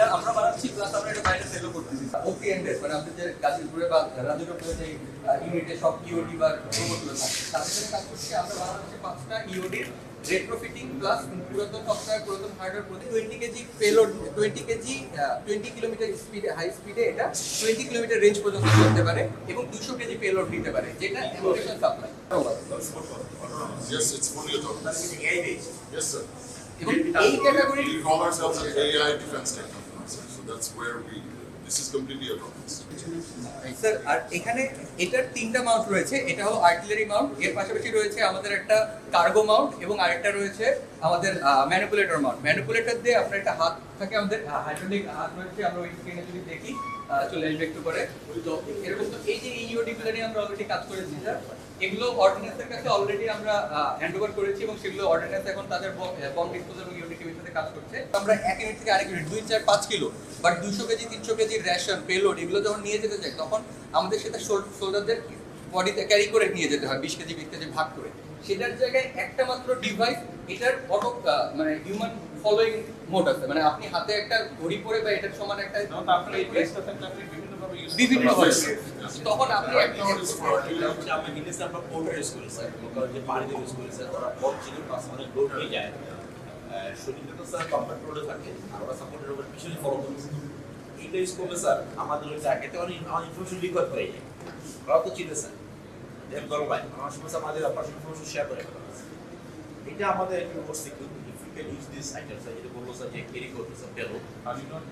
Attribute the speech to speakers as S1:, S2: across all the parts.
S1: এটা আমরা বানাচ্ছি প্লাস আমরা এটা বাইরে সেলও করতেছি ওকে এন্ডেড মানে আমাদের যে গাজীপুরে বা রাজুকের যে ইউনিটে সব ইওডি বা রোবটগুলো থাকে তাদের সাথে কাজ করছি আমরা বানাচ্ছি 5টা ইওডির রেট্রোফিটিং প্লাস পুরাতন সফটওয়্যার পুরাতন হার্ডওয়্যার প্রতি 20 কেজি পেলোড 20 কেজি 20 কিলোমিটার স্পিডে হাই স্পিডে এটা 20 কিলোমিটার রেঞ্জ পর্যন্ত চলতে পারে এবং 200 কেজি পেলোড নিতে পারে যেটা emulation supply
S2: Yes, it's fully autonomous. Yes, sir.
S1: এবং এই category
S2: We call ourselves an AI defense tech company, sir. So that's where this is completely autonomous.
S1: Sir আর এখানে এটার 3টা মাউন্ট রয়েছে এটা হলো আর্টিলারি মাউন্ট এর পাশাপাশি রয়েছে আমাদের একটা কার্গো মাউন্ট এবং আরেকটা রয়েছে আমাদের ম্যানিপুলেটর মাউন্ট ম্যানিপুলেটর দিয়ে আপনার একটা হাত থাকে আমাদের হাইড্রোলিক হাত রয়েছে আমরা ওই স্ক্রিনে যদি দেখি চলে আসবে একটু করে তো এরকম তো এই যে ইওডি গুলো নিয়ে আমরা অলরেডি কাজ করেছি স্যার এগুলো অর্ডিন্যান্সের কাছে অলরেডি আমরা হ্যান্ডওভার করেছি এবং সেগুলো অর্ডিন্যান্স এখন তাদের বম ডিসপোজাল এবং ইউডি টিমের সাথে কাজ করছে আমরা এক ইউনিট থেকে আরেক unit 2 4 5 kilo but 200 KG 300 KG ration payload এগুলো যখন নিয়ে যেতে চাই তখন আমাদের সেটা সোলজারদের বডিতে ক্যারি করে নিয়ে যেতে হয় 20 কেজি 20 কেজি ভাগ করে সেটার জায়গায় একটা মাত্র ডিভাইস এটার অটো মানে হিউম্যান ফলোইং মোড আছে মানে আপনি হাতে একটা ঘড়ি পরে বা এটার সমান একটা
S3: আপনার এই প্লেসটা থাকলে আপনি
S1: বিভিন্ন তখন আপনি
S4: আমরা হিন্দিতে আমরা পোর্ট ইউজ করি স্যার যে পানি ইউজ করি স্যার তারা পোর্ট চিনি পাস মানে লোড হয়ে যায় শরীরটা তো স্যার কম্প্যাক্ট রোডে থাকে আর ওরা সাপোর্টের উপর পিছনে ফলো করি এইটা ইউজ করলে স্যার আমাদের ওই জায়গাতে অনেক ইনফরমেশন রিকভার করে যায় ওরা তো চিনে স্যার দেন ধরো ভাই আমার সমস্যা আমাদের পার্সোনাল ইনফরমেশন শেয়ার করে এটা আমাদের একটু more secure if you can use this item sir যেটা বললো স্যার যে ক্যারি করতে স্যার পেলো
S3: আমি নট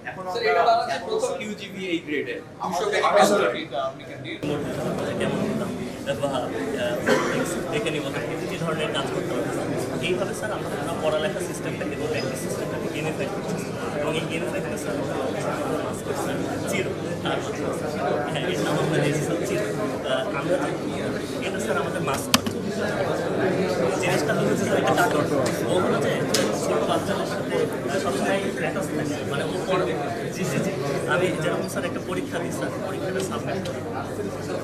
S4: এখন
S1: স্যার এটা বাংলাদেশের প্রথম ইউজিভি এই গ্রেডে 200 কেজি
S3: এটা আপনি ক্যান ডিল
S5: কেমন হতাম বা দেখে নিব কিন্তু যে ধরনের কাজ করতে হবে এইভাবে স্যার আমরা পড়ালেখার সিস্টেমটাকে এবং প্র্যাকটিস সিস্টেমটাকে গেমিফাই করছি এবং এই গেমিফাইটা স্যার জিরো আর হ্যাঁ এর নাম আমরা দিয়েছি স্যার জিরো আমরা এটা স্যার আমাদের মাস্ক জিনিসটা হলো যে স্যার এটা কার্টুন ও হলো যে ছোটো বাচ্চাদের সাথে সবসময় প্র্যাকটিস থাকে মানে ও পড়বে জি জি জি আমি যেরকম স্যার একটা পরীক্ষা দিই স্যার পরীক্ষাটা সাবমিট করি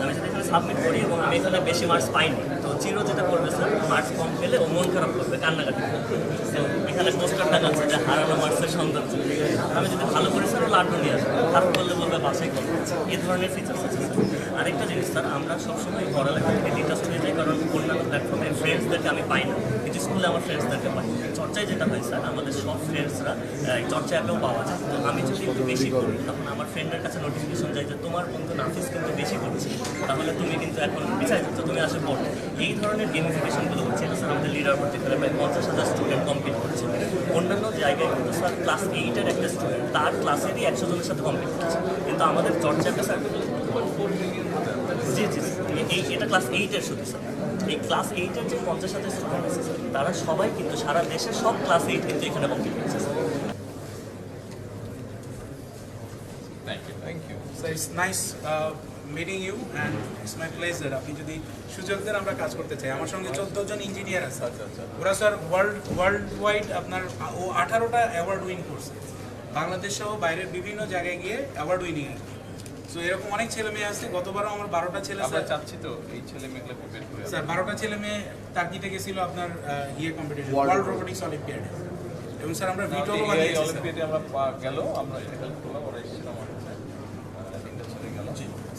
S5: আমি যদি এখানে সাবমিট করি এবং আমি এখানে বেশি মার্কস পাইনি তো জিরো যেটা করবে স্যার মার্কস কম পেলে ও মন খারাপ করবে কান্নাকাটি করবে তো এখানে পোস্টার টাঙাচ্ছে যে হারানো মার্কসের সৌন্দর্য আমি যদি ভালো করি স্যার ও লাড্ডু নিয়ে আসবো খারাপ করলে বলবে বাসায় করবে এই ধরনের ফিচার্স আছে স্যার আরেকটা জিনিস স্যার আমরা সবসময় পড়ালেখা থেকে ডিটাস্ট হয়ে যাই কারণ অন্যান্য প্ল্যাটফর্মে ফ্রেন্ডসদেরকে আমি পাই না কিন্তু স্কুলে আমার ফ্রেন্ডসদেরকে পাই চর্চায় যেটা হয় স্যার আমাদের সব ফ্রেন্ডসরা এই চর্চা অ্যাপেও পাওয়া যায় তো আমি যদি একটু বেশি করি তখন আমার ফ্রেন্ডের কাছে নোটিফিকেশন যায় যে তোমার বন্ধু নাফিস কিন্তু বেশি করছে তাহলে তুমি কিন্তু এখন পিছাই যাচ্ছ তুমি আসে পড়ো এই ধরনের গেমিফিকেশনগুলো হচ্ছে এটা স্যার আমাদের লিডার বোর্ড যেখানে প্রায় 50,000 স্টুডেন্ট কমপ্লিট করছে অন্যান্য জায়গায় কিন্তু স্যার ক্লাস 8-এর একটা স্টুডেন্ট তার ক্লাসেরই 100 জনের সাথে কমপ্লিট করছে কিন্তু আমাদের চর্চাটা স্যার জি জি এটা ক্লাস 8-এর শুধু স্যার এই ক্লাস 8-এর যে 50,000 স্টুডেন্ট আছে স্যার তারা সবাই কিন্তু সারা দেশের সব ক্লাস 8 কিন্তু এখানে কমপ্লিট করছে sir
S3: thank you
S6: So it's nice meeting you and it's my pleasure. আপনি যদি সুযোগ দেন আমরা কাজ করতে চাই আমার সঙ্গে 14 জন ইঞ্জিনিয়ার আছে ওরা স্যার ওয়ার্ল্ড ওয়াইড আপনার ও 18টা অ্যাওয়ার্ড উইন করছে বাংলাদেশ সহ বাইরের বিভিন্ন জায়গায় গিয়ে অ্যাওয়ার্ড উইনিং আর সো এরকম অনেক ছেলে মেয়ে আছে গতবারও আমার 12টা ছেলে
S3: আমরা
S6: স্যার
S3: চাচ্ছি তো এই ছেলে মেয়েগুলোকে বের করে
S6: স্যার 12টা ছেলে মেয়ে টার্কিতে গেছিল আপনার কম্পিটিশন ওয়ার্ল্ড রোবোটিক্স অলিম্পিয়াডে এবং স্যার আমরা ভিডিও বানিয়েছি
S3: অলিম্পিয়াডে আমরা গেল আমরা এটা হেল্প করলাম ওরা এসেছিল আমার কাছে তিনটা ছেলে গেল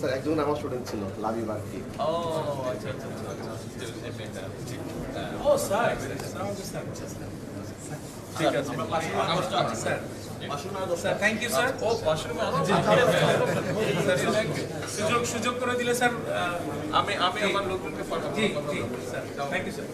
S7: স্যার একজন আমার স্টুডেন্ট ছিল লাভি বার্কি
S3: ও আচ্ছা আচ্ছা আচ্ছা
S6: ও স্যার ঠিক আছে sir sir thank you sir
S3: ও পাশের
S6: সুযোগ করে দিলে স্যার
S3: আমি আমার লোকজনকে
S6: জি জি স্যার থ্যাংক ইউ স্যার